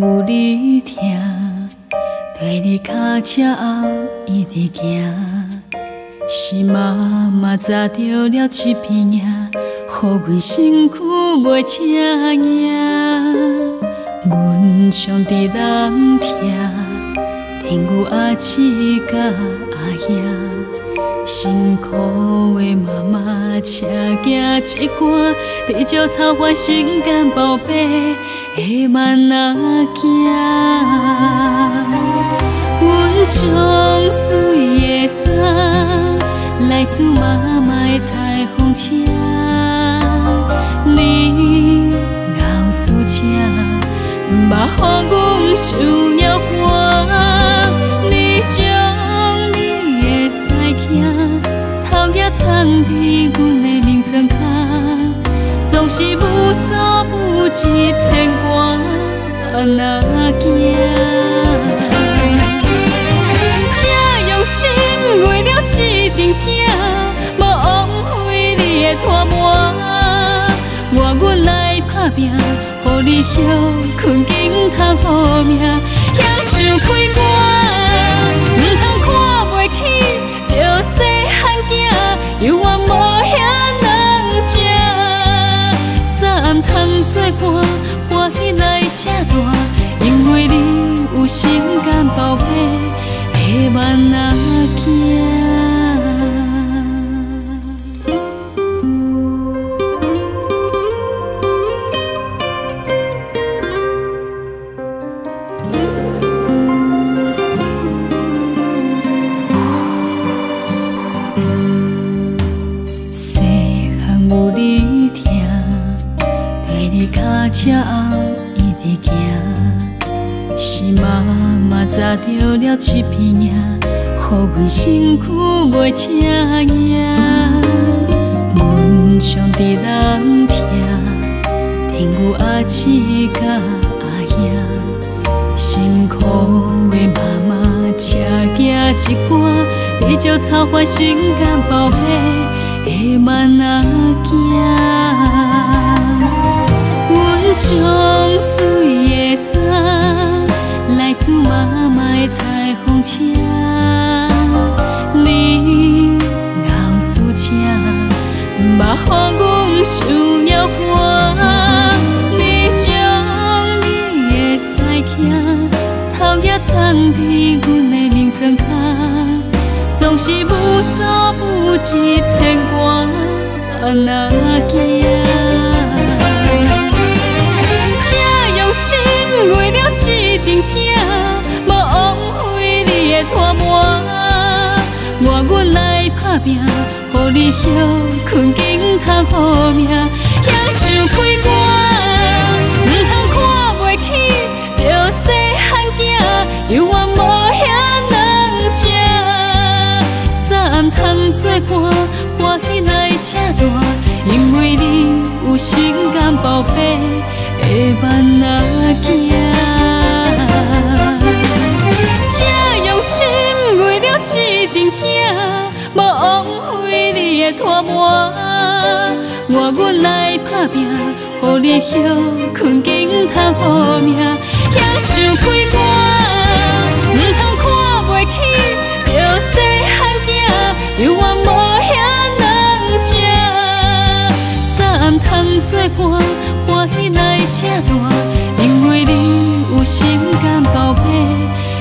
有你疼，跟你脚车后一直行，是妈妈扎着了一片影，予阮身躯袂请赢。阮上伫人疼，天有阿姊甲阿兄。 辛苦的妈妈，车行一赶，地石草花心肝宝贝的慢仔行。阮上水的衫，来自妈妈的彩虹车。你熬煮茶，目予阮想要歌。你将你的西行。 头也藏伫阮的眠床下，总是无所不至牵挂慢仔行。这用心为了一阵囝，无枉费你的拖磨。我愿来打拼，予你休困紧通好命，享受开我，唔通看袂起着细。 犹原无遐能食，早暗通作伴，欢喜来吃大，因为你有心肝宝贝的慢仔行。 有你疼，跟你脚车后一直行，是妈妈扎着了一片影，予阮身躯袂请赢。阮上伫人疼，天有阿姊甲阿兄，辛苦的妈妈，车行一赶，地石草花心肝宝贝。 的慢仔行，阮上水的衫，来自妈妈的彩虹车。你熬煮茶，目予阮想要歌。你将你的西行，头也藏伫阮的眠床下。 总是无所不至牵挂慢仔行，这用心为了一阵囝，无枉费你的拖磨。我愿来打拼，予你休困紧通好命，享受开我，唔通看袂起着细汉囝，犹原无遐能食。 通作伴，欢喜来吃大，因为你有心肝宝贝的慢仔行。这用心为了一阵囝，无枉费你的拖磨。我愿来打拼，予你休困紧通好命，享受开我，唔通看袂起着细汉囝。 犹原无遐能食，早暗通作伴，欢喜来吃大，因为你有心肝宝贝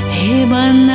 的慢。